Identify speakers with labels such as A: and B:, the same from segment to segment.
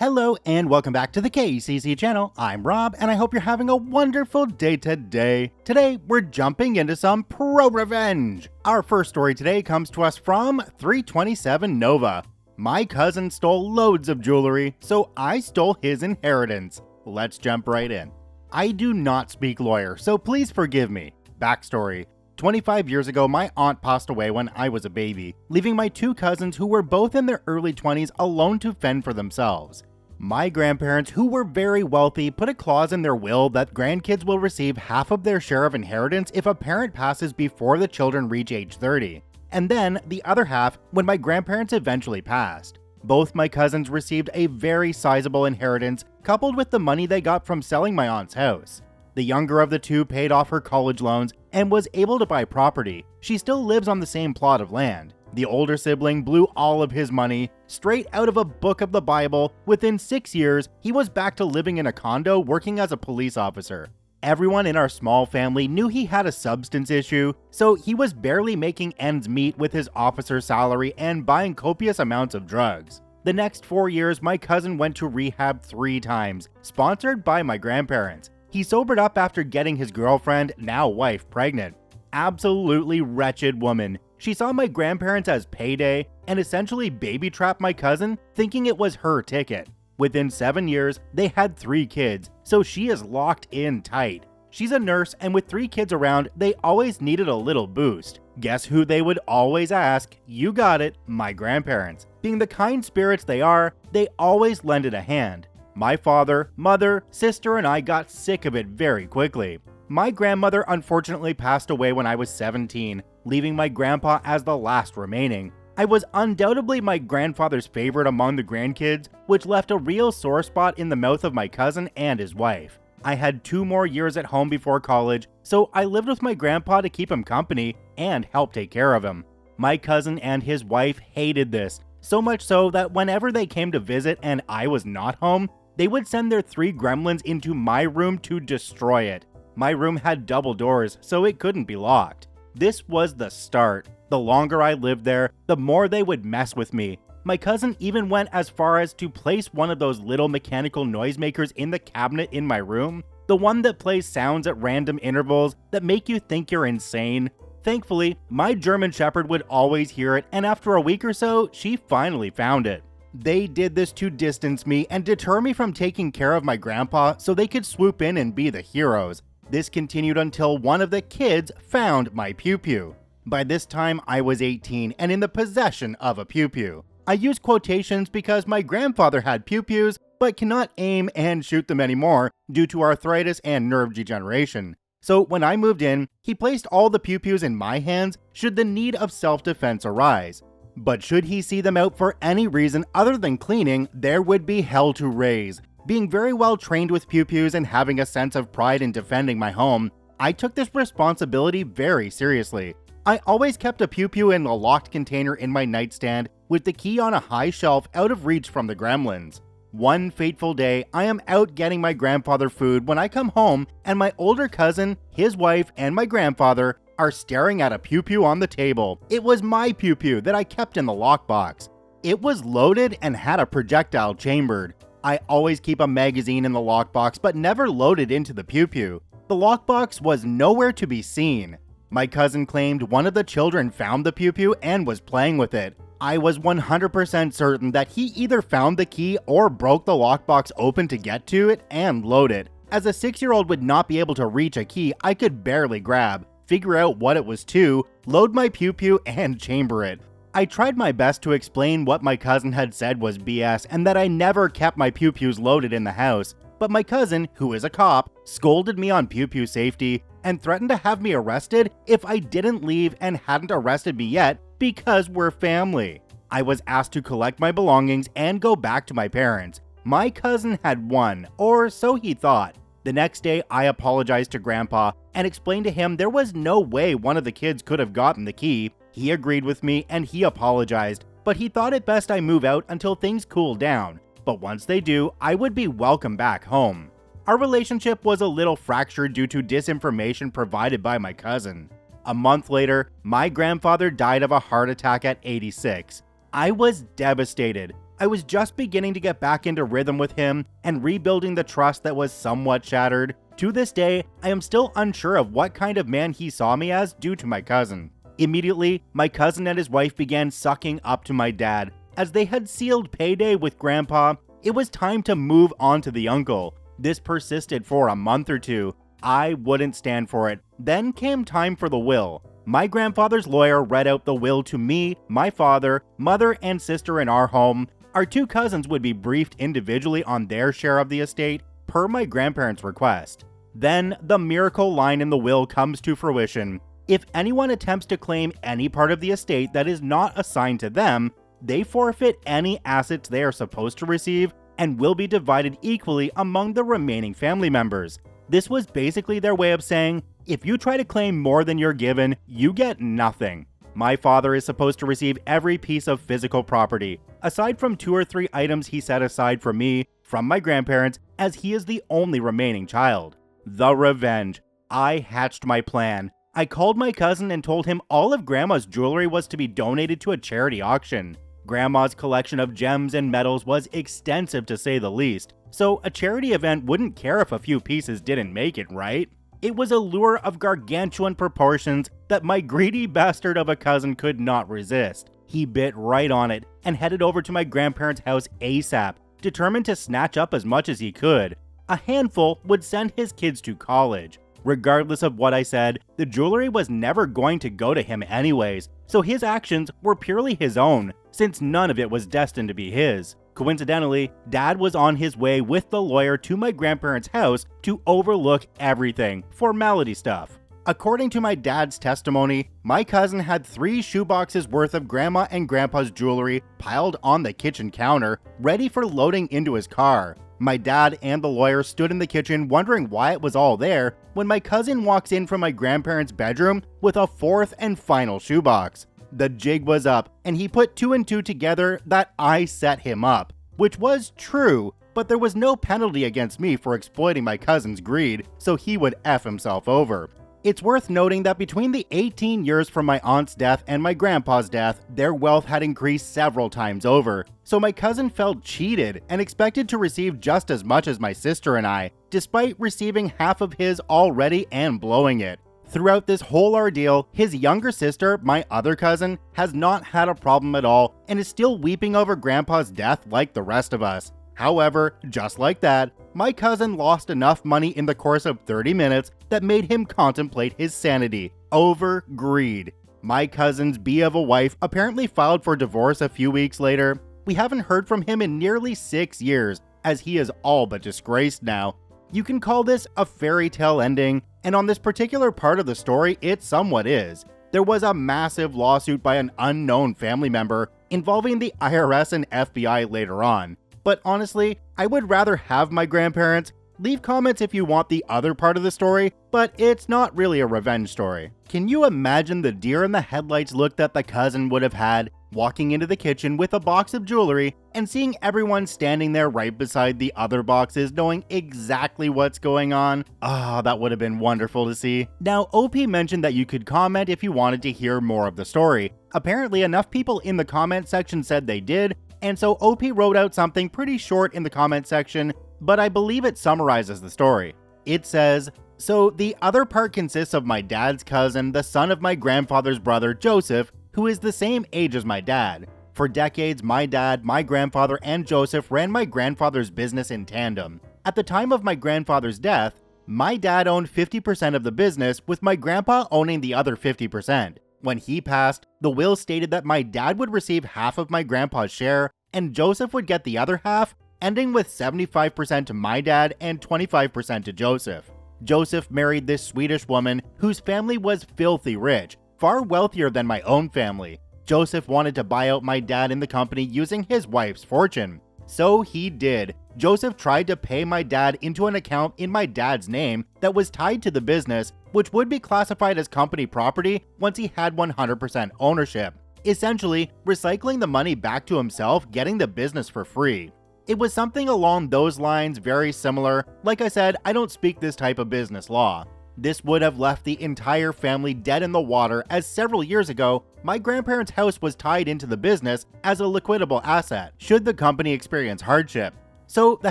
A: Hello and welcome back to the KCC channel. I'm Rob and I hope you're having a wonderful day today. Today we're jumping into some ProRevenge. Our first story today comes to us from 327 Nova. My cousin stole loads of jewelry, so I stole his inheritance. Let's jump right in. I do not speak lawyer, so please forgive me. Backstory. 25 years ago, my aunt passed away when I was a baby, leaving my two cousins who were both in their early 20s alone to fend for themselves. My grandparents, who were very wealthy, put a clause in their will that grandkids will receive half of their share of inheritance if a parent passes before the children reach age 30, and then the other half when my grandparents eventually passed. Both my cousins received a very sizable inheritance, coupled with the money they got from selling my aunt's house. The younger of the two paid off her college loans and was able to buy property. She still lives on the same plot of land. The older sibling blew all of his money straight out of a book of the Bible. Within 6 years, he was back to living in a condo working as a police officer. Everyone in our small family knew he had a substance issue, so he was barely making ends meet with his officer salary and buying copious amounts of drugs. The next 4 years, my cousin went to rehab 3 times, sponsored by my grandparents. He sobered up after getting his girlfriend, now wife, pregnant. Absolutely wretched woman. She saw my grandparents as payday and essentially baby-trapped my cousin, thinking it was her ticket. Within 7 years, they had 3 kids, so she is locked in tight. She's a nurse, and with 3 kids around, they always needed a little boost. Guess who they would always ask? You got it, my grandparents. Being the kind spirits they are, they always lended a hand. My father, mother, sister, and I got sick of it very quickly. My grandmother unfortunately passed away when I was 17, leaving my grandpa as the last remaining. I was undoubtedly my grandfather's favorite among the grandkids, which left a real sore spot in the mouth of my cousin and his wife. I had 2 more years at home before college, so I lived with my grandpa to keep him company and help take care of him. My cousin and his wife hated this, so much so that whenever they came to visit and I was not home, they would send their 3 gremlins into my room to destroy it. My room had double doors, so it couldn't be locked. This was the start. The longer I lived there, the more they would mess with me. My cousin even went as far as to place one of those little mechanical noisemakers in the cabinet in my room, the one that plays sounds at random intervals that make you think you're insane. Thankfully, my German Shepherd would always hear it, and after a week or so, she finally found it. They did this to distance me and deter me from taking care of my grandpa so they could swoop in and be the heroes. This continued until one of the kids found my pew-pew. By this time, I was 18 and in the possession of a pew-pew. I use quotations because my grandfather had pew-pews, but cannot aim and shoot them anymore due to arthritis and nerve degeneration. So when I moved in, he placed all the pew-pews in my hands should the need of self-defense arise. But should he see them out for any reason other than cleaning, there would be hell to raise. Being very well trained with pew-pews and having a sense of pride in defending my home, I took this responsibility very seriously. I always kept a pew-pew in a locked container in my nightstand with the key on a high shelf out of reach from the gremlins. One fateful day, I am out getting my grandfather food when I come home and my older cousin, his wife, and my grandfather are staring at a pew-pew on the table. It was my pew-pew that I kept in the lockbox. It was loaded and had a projectile chambered. I always keep a magazine in the lockbox but never loaded into the pew-pew. The lockbox was nowhere to be seen. My cousin claimed one of the children found the pew-pew and was playing with it. I was 100% certain that he either found the key or broke the lockbox open to get to it and load it. As a 6-year-old would not be able to reach a key I could barely grab, figure out what it was to, load my pew-pew, and chamber it. I tried my best to explain what my cousin had said was BS and that I never kept my pew-pews loaded in the house, but my cousin, who is a cop, scolded me on pew-pew safety and threatened to have me arrested if I didn't leave and hadn't arrested me yet because we're family. I was asked to collect my belongings and go back to my parents. My cousin had won, or so he thought. The next day, I apologized to Grandpa and explained to him there was no way one of the kids could have gotten the key. He agreed with me and he apologized, but he thought it best I move out until things cool down. But once they do, I would be welcome back home. Our relationship was a little fractured due to disinformation provided by my cousin. A month later, my grandfather died of a heart attack at 86. I was devastated. I was just beginning to get back into rhythm with him and rebuilding the trust that was somewhat shattered. To this day, I am still unsure of what kind of man he saw me as due to my cousin. Immediately, my cousin and his wife began sucking up to my dad. As they had sealed payday with Grandpa, it was time to move on to the uncle. This persisted for a month or two. I wouldn't stand for it. Then came time for the will. My grandfather's lawyer read out the will to me, my father, mother, and sister in our home. Our two cousins would be briefed individually on their share of the estate, per my grandparents' request. Then, the miracle line in the will comes to fruition. If anyone attempts to claim any part of the estate that is not assigned to them, they forfeit any assets they are supposed to receive and will be divided equally among the remaining family members. This was basically their way of saying, if you try to claim more than you're given, you get nothing. My father is supposed to receive every piece of physical property, aside from 2 or 3 items he set aside for me from my grandparents, as he is the only remaining child. The revenge. I hatched my plan. I called my cousin and told him all of Grandma's jewelry was to be donated to a charity auction. Grandma's collection of gems and medals was extensive to say the least, so a charity event wouldn't care if a few pieces didn't make it, right? It was a lure of gargantuan proportions that my greedy bastard of a cousin could not resist. He bit right on it and headed over to my grandparents' house ASAP, determined to snatch up as much as he could. A handful would send his kids to college. Regardless of what I said, the jewelry was never going to go to him anyways, so his actions were purely his own, since none of it was destined to be his. Coincidentally, Dad was on his way with the lawyer to my grandparents' house to overlook everything, formality stuff. According to my dad's testimony, my cousin had 3 shoeboxes worth of Grandma and Grandpa's jewelry piled on the kitchen counter, ready for loading into his car. My dad and the lawyer stood in the kitchen wondering why it was all there when my cousin walks in from my grandparents' bedroom with a 4th and final shoebox. The jig was up, and he put 2 and 2 together that I set him up, which was true, but there was no penalty against me for exploiting my cousin's greed, so he would F himself over. It's worth noting that between the 18 years from my aunt's death and my grandpa's death, their wealth had increased several times over, so my cousin felt cheated and expected to receive just as much as my sister and I, despite receiving half of his already and blowing it. Throughout this whole ordeal, his younger sister, my other cousin, has not had a problem at all and is still weeping over Grandpa's death like the rest of us. However, just like that, my cousin lost enough money in the course of 30 minutes that made him contemplate his sanity over greed. My cousin's bee of a wife apparently filed for divorce a few weeks later. We haven't heard from him in nearly 6 years, as he is all but disgraced now. You can call this a fairy tale ending, and on this particular part of the story, it somewhat is. There was a massive lawsuit by an unknown family member involving the IRS and FBI later on. But honestly, I would rather have my grandparents. Leave comments if you want the other part of the story, but it's not really a revenge story. Can you imagine the deer in the headlights look that the cousin would have had, walking into the kitchen with a box of jewelry and seeing everyone standing there right beside the other boxes knowing exactly what's going on? That would have been wonderful to see. Now, OP mentioned that you could comment if you wanted to hear more of the story. Apparently, enough people in the comment section said they did, and so OP wrote out something pretty short in the comment section, but I believe it summarizes the story. It says, "So the other part consists of my dad's cousin, the son of my grandfather's brother, Joseph, who is the same age as my dad. For decades, my dad, my grandfather, and Joseph ran my grandfather's business in tandem. At the time of my grandfather's death, my dad owned 50% of the business, with my grandpa owning the other 50%. When he passed, the will stated that my dad would receive half of my grandpa's share, and Joseph would get the other half, ending with 75% to my dad and 25% to Joseph. Joseph married this Swedish woman whose family was filthy rich, far wealthier than my own family. Joseph wanted to buy out my dad in the company using his wife's fortune. So he did. Joseph tried to pay my dad into an account in my dad's name that was tied to the business, which would be classified as company property once he had 100% ownership, essentially recycling the money back to himself, getting the business for free. It was something along those lines, very similar. Like I said, I don't speak this type of business law. This would have left the entire family dead in the water, as several years ago, my grandparents' house was tied into the business as a liquidable asset should the company experience hardship. So the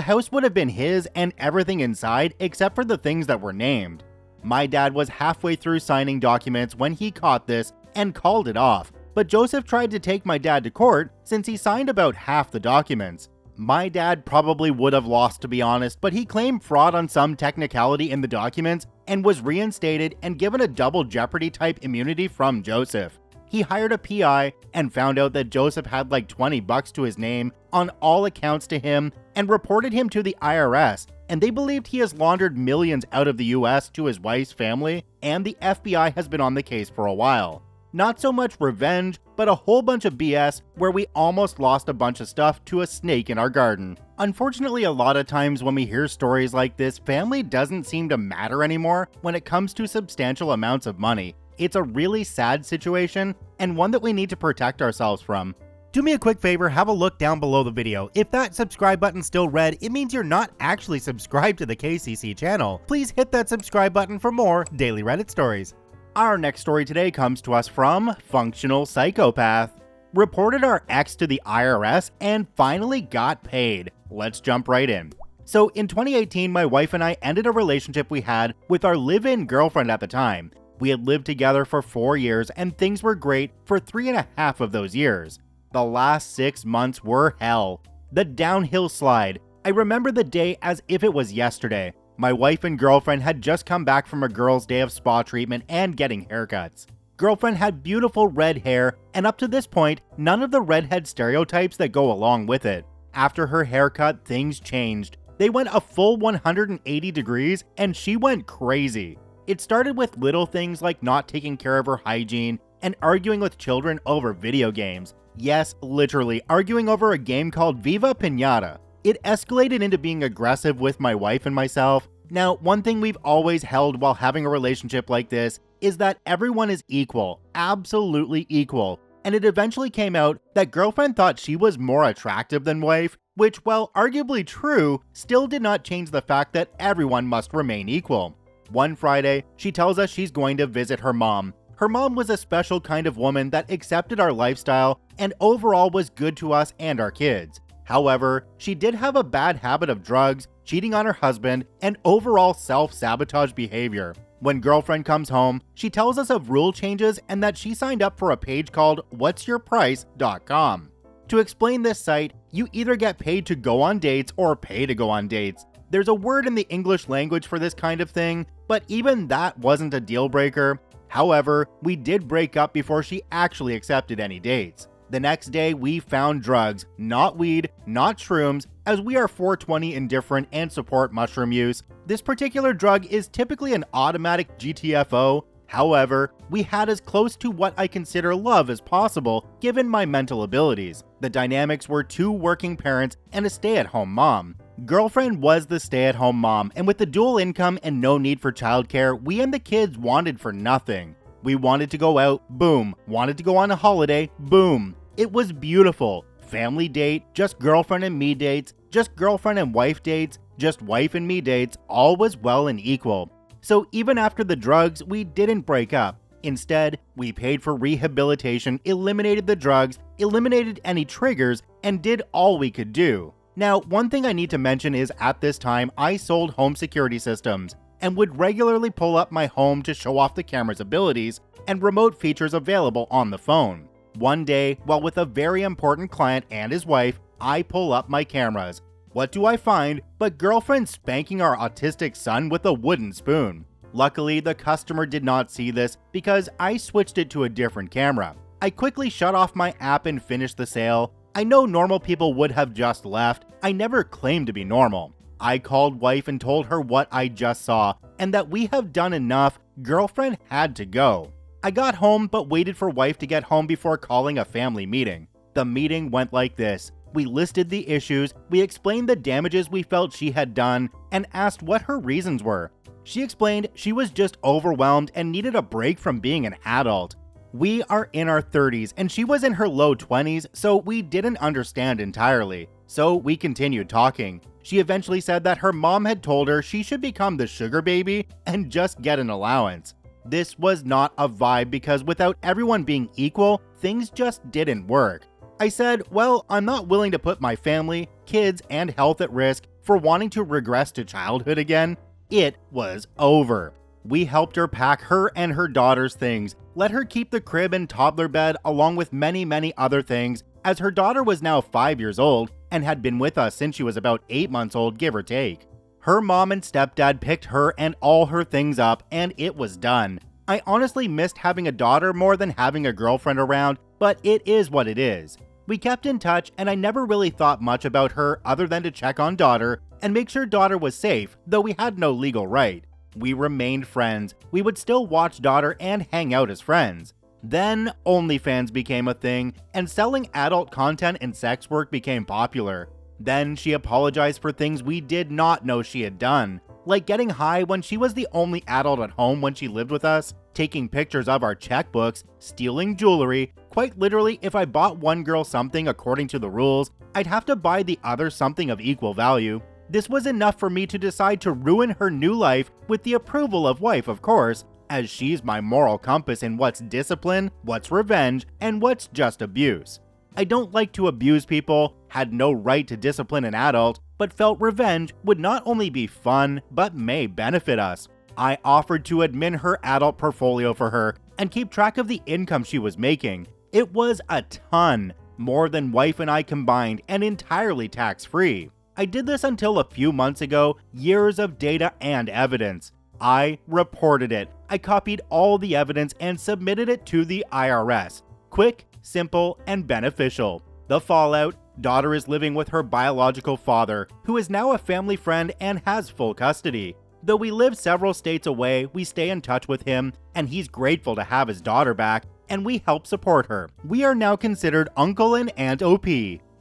A: house would have been his and everything inside except for the things that were named. My dad was halfway through signing documents when he caught this and called it off, but Joseph tried to take my dad to court since he signed about half the documents. My dad probably would have lost, to be honest, but he claimed fraud on some technicality in the documents and was reinstated and given a double jeopardy type immunity from Joseph. He hired a PI and found out that Joseph had like $20 to his name on all accounts to him and reported him to the IRS, and they believed he has laundered millions out of the US to his wife's family, and the FBI has been on the case for a while. Not so much revenge, but a whole bunch of BS where we almost lost a bunch of stuff to a snake in our garden. Unfortunately, a lot of times when we hear stories like this, family doesn't seem to matter anymore when it comes to substantial amounts of money. It's a really sad situation and one that we need to protect ourselves from. Do me a quick favor, have a look down below the video. If that subscribe button's still red, it means you're not actually subscribed to the KCC channel. Please hit that subscribe button for more daily Reddit stories. Our next story today comes to us from Functional Psychopath. Reported our ex to the IRS and finally got paid. Let's jump right in. So in 2018, my wife and I ended a relationship we had with our live-in girlfriend at the time. We had lived together for 4 years and things were great for 3.5 of those years. The last 6 months were hell. The downhill slide. I remember the day as if it was yesterday. My wife and girlfriend had just come back from a girl's day of spa treatment and getting haircuts. Girlfriend had beautiful red hair, and up to this point, none of the redhead stereotypes that go along with it. After her haircut, things changed. They went a full 180 degrees, and she went crazy. It started with little things like not taking care of her hygiene and arguing with children over video games. Yes, literally, arguing over a game called Viva Pinata. It escalated into being aggressive with my wife and myself. Now, one thing we've always held while having a relationship like this is that everyone is equal, absolutely equal. And it eventually came out that girlfriend thought she was more attractive than wife, which, while arguably true, still did not change the fact that everyone must remain equal. One Friday, she tells us she's going to visit her mom. Her mom was a special kind of woman that accepted our lifestyle and overall was good to us and our kids. However, she did have a bad habit of drugs, cheating on her husband, and overall self-sabotage behavior. When girlfriend comes home, she tells us of rule changes and that she signed up for a page called whatsyourprice.com. To explain this site, you either get paid to go on dates or pay to go on dates. There's a word in the English language for this kind of thing, but even that wasn't a deal breaker. However, we did break up before she actually accepted any dates. The next day, we found drugs, not weed, not shrooms, as we are 420 indifferent and support mushroom use. This particular drug is typically an automatic GTFO. However, we had as close to what I consider love as possible given my mental abilities. The dynamics were 2 working parents and a stay-at-home mom. Girlfriend was the stay-at-home mom, and with the dual income and no need for childcare, we and the kids wanted for nothing. We wanted to go out, boom. Wanted to go on a holiday, boom. It was beautiful. Family date, just girlfriend and me dates, just girlfriend and wife dates, just wife and me dates, all was well and equal. So even after the drugs, we didn't break up. Instead, we paid for rehabilitation, eliminated the drugs, eliminated any triggers, and did all we could do. Now, one thing I need to mention is at this time, I sold home security systems and would regularly pull up my home to show off the camera's abilities and remote features available on the phone. One day, while with a very important client and his wife, I pull up my cameras. What do I find but girlfriend spanking our autistic son with a wooden spoon? Luckily, the customer did not see this because I switched it to a different camera. I quickly shut off my app and finished the sale. I know normal people would have just left. I never claimed to be normal. I called wife and told her what I just saw and that we have done enough. Girlfriend had to go. I got home but waited for wife to get home before calling a family meeting. The meeting went like this. We listed the issues, we explained the damages we felt she had done, and asked what her reasons were. She explained she was just overwhelmed and needed a break from being an adult. We are in our 30s and she was in her low 20s, so we didn't understand entirely. So we continued talking. She eventually said that her mom had told her she should become the sugar baby and just get an allowance. This was not a vibe because without everyone being equal, things just didn't work. I said, well, I'm not willing to put my family, kids, and health at risk for wanting to regress to childhood again. It was over. We helped her pack her and her daughter's things, let her keep the crib and toddler bed along with many other things, as her daughter was now 5 years old and had been with us since she was about 8 months old, give or take. Her mom and stepdad picked her and all her things up, and it was done. I honestly missed having a daughter more than having a girlfriend around, but it is what it is. We kept in touch, and I never really thought much about her other than to check on daughter and make sure daughter was safe, though we had no legal right. We remained friends. We would still watch daughter and hang out as friends. Then OnlyFans became a thing, and selling adult content and sex work became popular. Then she apologized for things we did not know she had done, like getting high when she was the only adult at home when she lived with us, taking pictures of our checkbooks, stealing jewelry. Quite literally, if I bought one girl something according to the rules, I'd have to buy the other something of equal value. This was enough for me to decide to ruin her new life with the approval of wife, of course, as she's my moral compass in what's discipline, what's revenge, and what's just abuse. I don't like to abuse people, had no right to discipline an adult, but felt revenge would not only be fun, but may benefit us. I offered to admin her adult portfolio for her and keep track of the income she was making. It was a ton, more than wife and I combined, and entirely tax-free. I did this until a few months ago, years of data and evidence. I reported it. I copied all the evidence and submitted it to the IRS. Quick, simple, and beneficial. The fallout: daughter is living with her biological father, who is now a family friend and has full custody. Though we live several states away, we stay in touch with him, and he's grateful to have his daughter back, and we help support her. We are now considered uncle and aunt OP.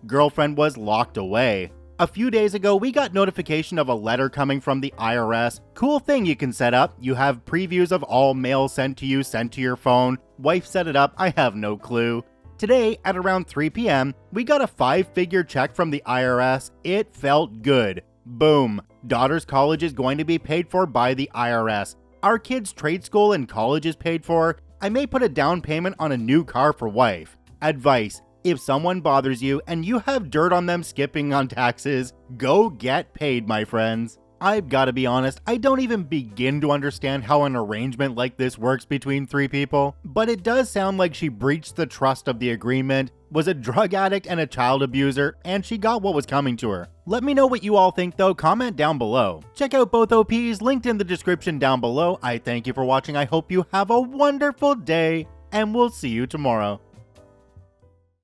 A: Girlfriend was locked away. A few days ago, we got notification of a letter coming from the IRS. Cool thing you can set up. You have previews of all mail sent to you, sent to your phone. Wife set it up, I have no clue. Today, at around 3 p.m., we got a 5-figure check from the IRS. It felt good. Boom. Daughter's college is going to be paid for by the IRS. Our kids' trade school and college is paid for. I may put a down payment on a new car for wife. Advice: if someone bothers you and you have dirt on them skipping on taxes, go get paid, my friends. I've got to be honest, I don't even begin to understand how an arrangement like this works between 3 people, but it does sound like she breached the trust of the agreement, was a drug addict and a child abuser, and she got what was coming to her. Let me know what you all think though, comment down below. Check out both OPs linked in the description down below. I thank you for watching, I hope you have a wonderful day, and we'll see you tomorrow.